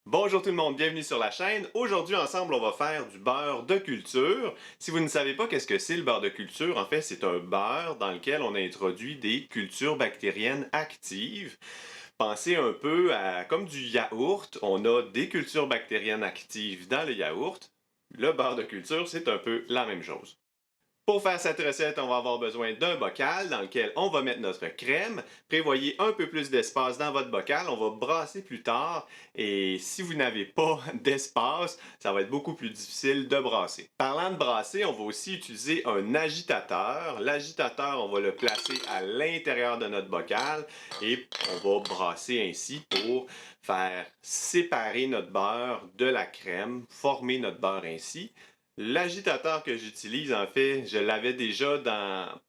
Bonjour tout le monde, bienvenue sur la chaîne. Aujourd'hui ensemble on va faire du beurre de culture. Si vous ne savez pas qu'est-ce que c'est le beurre de culture, en fait c'est un beurre dans lequel on a introduit des cultures bactériennes actives. Pensez un peu à comme du yaourt, on a des cultures bactériennes actives dans le yaourt. Le beurre de culture c'est un peu la même chose. Pour faire cette recette, on va avoir besoin d'un bocal dans lequel on va mettre notre crème. Prévoyez un peu plus d'espace dans votre bocal. On va brasser plus tard. Et si vous n'avez pas d'espace, ça va être beaucoup plus difficile de brasser. Parlant de brasser, on va aussi utiliser un agitateur. L'agitateur, on va le placer à l'intérieur de notre bocal et on va brasser ainsi pour faire séparer notre beurre de la crème, former notre beurre ainsi. L'agitateur que j'utilise, en fait, je l'avais déjà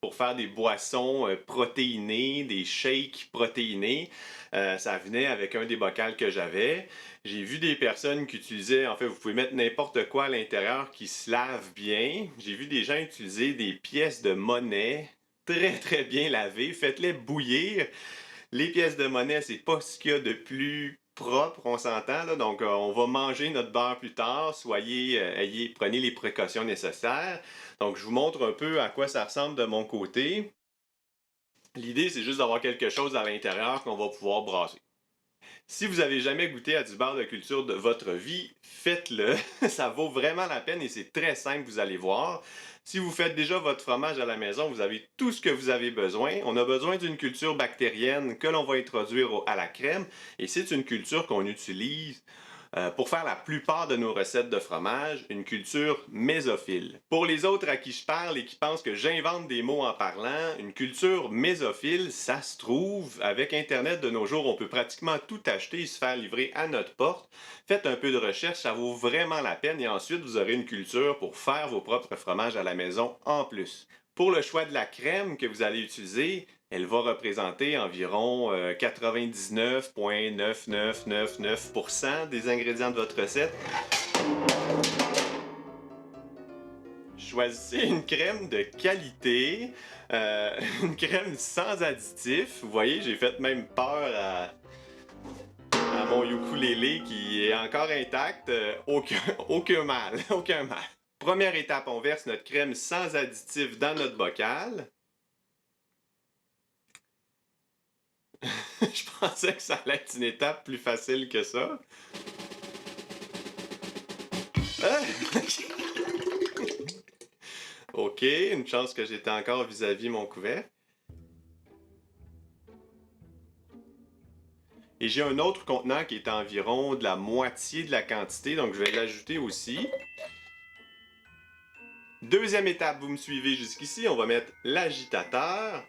pour faire des boissons protéinées, des shakes protéinés. Ça venait avec un des bocals que j'avais. J'ai vu des personnes qui utilisaient, en fait, vous pouvez mettre n'importe quoi à l'intérieur qui se lave bien. J'ai vu des gens utiliser des pièces de monnaie très très bien lavées. Faites-les bouillir. Les pièces de monnaie, c'est pas ce qu'il y a de plus propre, on s'entend, là. Donc, on va manger notre beurre plus tard. Prenez les précautions nécessaires. Donc, je vous montre un peu à quoi ça ressemble de mon côté. L'idée, c'est juste d'avoir quelque chose à l'intérieur qu'on va pouvoir brasser. Si vous avez jamais goûté à du beurre de culture de votre vie, faites-le. Ça vaut vraiment la peine et c'est très simple, vous allez voir. Si vous faites déjà votre fromage à la maison, vous avez tout ce que vous avez besoin. On a besoin d'une culture bactérienne que l'on va introduire à la crème et c'est une culture qu'on utilise pour faire la plupart de nos recettes de fromage, une culture mésophile. Pour les autres à qui je parle et qui pensent que j'invente des mots en parlant, une culture mésophile, ça se trouve. Avec Internet de nos jours, on peut pratiquement tout acheter et se faire livrer à notre porte. Faites un peu de recherche, ça vaut vraiment la peine et ensuite vous aurez une culture pour faire vos propres fromages à la maison en plus. Pour le choix de la crème que vous allez utiliser, elle va représenter environ 99,9999% des ingrédients de votre recette. Choisissez une crème de qualité, une crème sans additifs. Vous voyez, j'ai fait même peur à mon ukulélé qui est encore intact. Aucun mal, aucun mal. Première étape, on verse notre crème sans additifs dans notre bocal. Je pensais que ça allait être une étape plus facile que ça. Ah! OK, une chance que j'étais encore vis-à-vis mon couvercle. Et j'ai un autre contenant qui est environ de la moitié de la quantité, donc je vais l'ajouter aussi. Deuxième étape, vous me suivez jusqu'ici, on va mettre l'agitateur.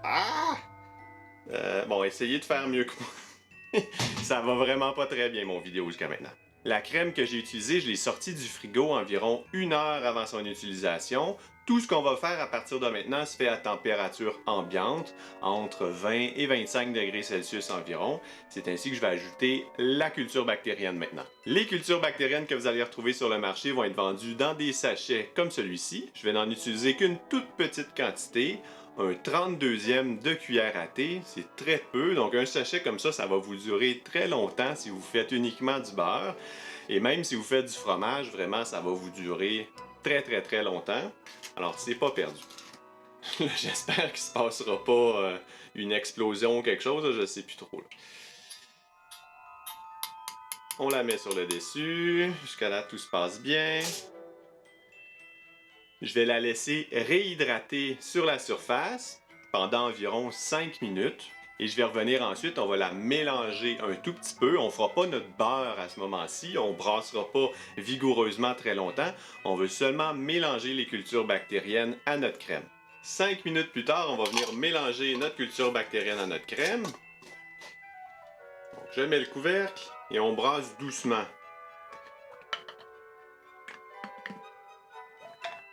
Ah! Bon, essayez de faire mieux que moi. Ça va vraiment pas très bien mon vidéo jusqu'à maintenant. La crème que j'ai utilisée, je l'ai sortie du frigo environ 1 heure avant son utilisation. Tout ce qu'on va faire à partir de maintenant se fait à température ambiante, entre 20 et 25 degrés Celsius environ. C'est ainsi que je vais ajouter la culture bactérienne maintenant. Les cultures bactériennes que vous allez retrouver sur le marché vont être vendues dans des sachets comme celui-ci. Je vais n'en utiliser qu'une toute petite quantité. Un 32e de cuillère à thé, c'est très peu. Donc un sachet comme ça va vous durer très longtemps si vous faites uniquement du beurre. Et même si vous faites du fromage, vraiment, ça va vous durer très très très longtemps. Alors c'est pas perdu. J'espère qu'il se passera pas une explosion ou quelque chose, là, je sais plus trop. Là. On la met sur le dessus. Jusqu'à là, tout se passe bien. Je vais la laisser réhydrater sur la surface pendant environ 5 minutes. Et je vais revenir ensuite, on va la mélanger un tout petit peu. On fera pas notre beurre à ce moment-ci, on brassera pas vigoureusement très longtemps. On veut seulement mélanger les cultures bactériennes à notre crème. 5 minutes plus tard, on va venir mélanger notre culture bactérienne à notre crème. Donc, je mets le couvercle et on brasse doucement.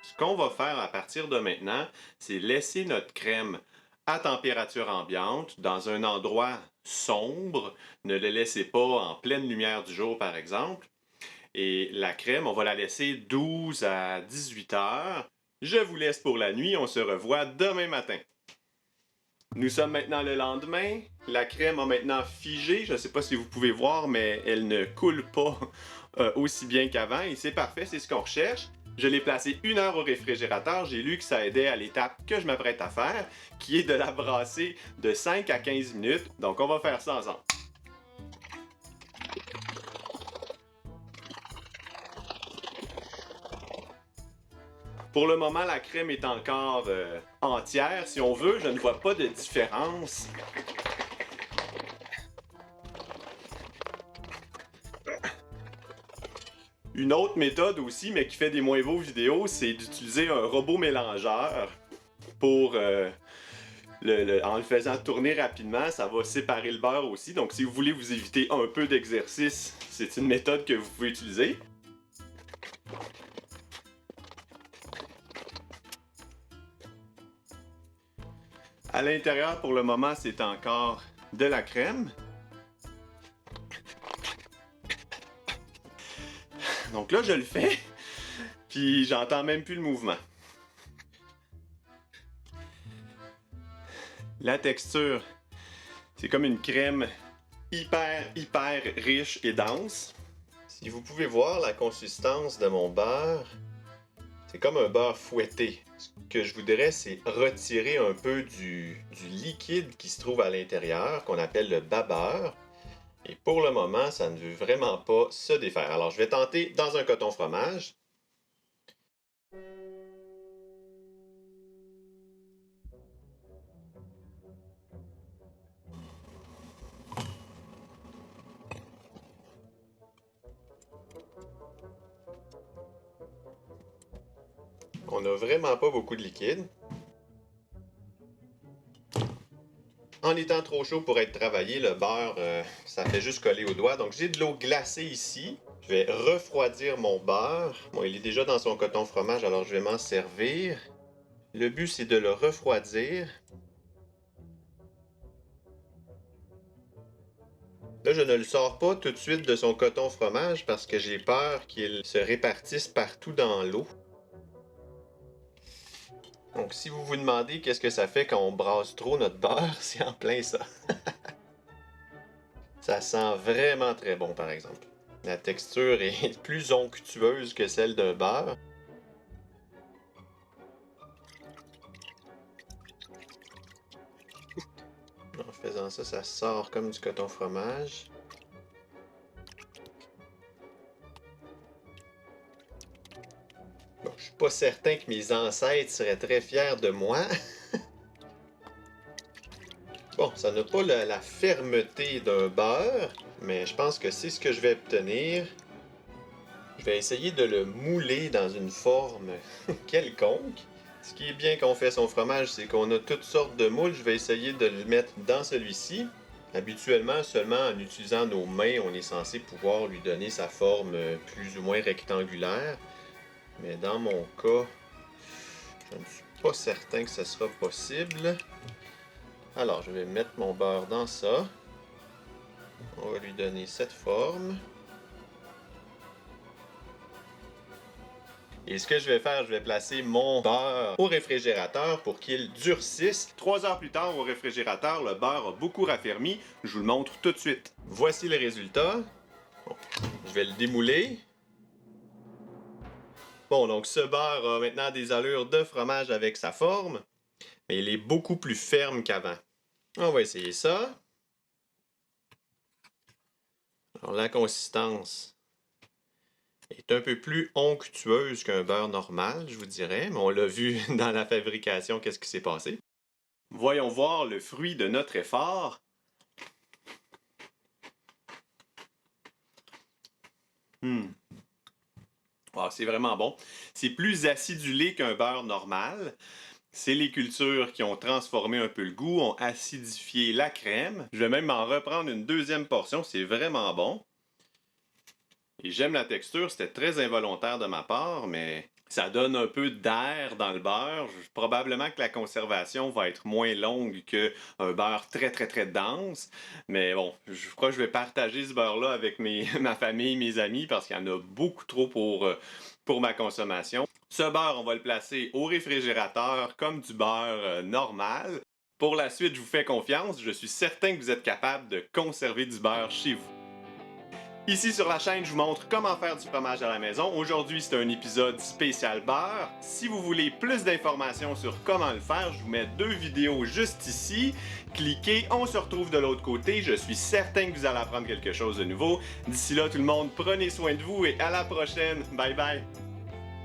Ce qu'on va faire à partir de maintenant, c'est laisser notre crème à température ambiante dans un endroit sombre. Ne le laissez pas en pleine lumière du jour, par exemple. Et la crème, on va la laisser 12 à 18 heures. Je vous laisse pour la nuit. On se revoit demain matin. Nous sommes maintenant le lendemain. La crème a maintenant figé. Je ne sais pas si vous pouvez voir, mais elle ne coule pas aussi bien qu'avant. Et c'est parfait, c'est ce qu'on recherche. Je l'ai placé 1 heure au réfrigérateur. J'ai lu que ça aidait à l'étape que je m'apprête à faire, qui est de la brasser de 5 à 15 minutes. Donc on va faire ça ensemble. Pour le moment, la crème est encore entière, si on veut. Je ne vois pas de différence. Une autre méthode aussi, mais qui fait des moins beaux vidéos, c'est d'utiliser un robot mélangeur pour, en le faisant tourner rapidement, ça va séparer le beurre aussi. Donc si vous voulez vous éviter un peu d'exercice, c'est une méthode que vous pouvez utiliser. À l'intérieur, pour le moment, c'est encore de la crème. Donc là, je le fais, puis j'entends même plus le mouvement. La texture, c'est comme une crème hyper riche et dense. Si vous pouvez voir la consistance de mon beurre, c'est comme un beurre fouetté. Ce que je voudrais, c'est retirer un peu du liquide qui se trouve à l'intérieur, qu'on appelle le bas-beurre. Et pour le moment, ça ne veut vraiment pas se défaire. Alors, je vais tenter dans un coton fromage. On n'a vraiment pas beaucoup de liquide. En étant trop chaud pour être travaillé, le beurre, ça fait juste coller aux doigts. Donc j'ai de l'eau glacée ici. Je vais refroidir mon beurre. Bon, il est déjà dans son coton fromage, alors je vais m'en servir. Le but, c'est de le refroidir. Là, je ne le sors pas tout de suite de son coton fromage parce que j'ai peur qu'il se répartisse partout dans l'eau. Donc, si vous vous demandez qu'est-ce que ça fait quand on brasse trop notre beurre, c'est en plein ça. Ça sent vraiment très bon, par exemple. La texture est plus onctueuse que celle d'un beurre. En faisant ça, ça sort comme du coton fromage. Bon, je suis pas certain que mes ancêtres seraient très fiers de moi. Bon, ça n'a pas la fermeté d'un beurre, mais je pense que c'est ce que je vais obtenir. Je vais essayer de le mouler dans une forme quelconque. Ce qui est bien quand on fait son fromage, c'est qu'on a toutes sortes de moules. Je vais essayer de le mettre dans celui-ci. Habituellement, seulement en utilisant nos mains, on est censé pouvoir lui donner sa forme plus ou moins rectangulaire. Mais dans mon cas, je ne suis pas certain que ce sera possible. Alors, je vais mettre mon beurre dans ça. On va lui donner cette forme. Et ce que je vais faire, je vais placer mon beurre au réfrigérateur pour qu'il durcisse. 3 heures plus tard, au réfrigérateur, le beurre a beaucoup raffermi. Je vous le montre tout de suite. Voici le résultat. Bon, je vais le démouler. Bon, donc ce beurre a maintenant des allures de fromage avec sa forme, mais il est beaucoup plus ferme qu'avant. On va essayer ça. Alors la consistance est un peu plus onctueuse qu'un beurre normal, je vous dirais, mais on l'a vu dans la fabrication, qu'est-ce qui s'est passé. Voyons voir le fruit de notre effort. Oh, c'est vraiment bon. C'est plus acidulé qu'un beurre normal. C'est les cultures qui ont transformé un peu le goût, ont acidifié la crème. Je vais même en reprendre une deuxième portion, c'est vraiment bon. Et j'aime la texture, c'était très involontaire de ma part, mais ça donne un peu d'air dans le beurre. Probablement que la conservation va être moins longue qu'un beurre très dense. Mais bon, je crois que je vais partager ce beurre-là avec ma famille, mes amis, parce qu'il y en a beaucoup trop pour ma consommation. Ce beurre, on va le placer au réfrigérateur comme du beurre normal. Pour la suite, je vous fais confiance, je suis certain que vous êtes capable de conserver du beurre chez vous. Ici sur la chaîne, je vous montre comment faire du fromage à la maison. Aujourd'hui, c'est un épisode spécial beurre. Si vous voulez plus d'informations sur comment le faire, je vous mets 2 vidéos juste ici. Cliquez, on se retrouve de l'autre côté. Je suis certain que vous allez apprendre quelque chose de nouveau. D'ici là, tout le monde, prenez soin de vous et à la prochaine. Bye bye!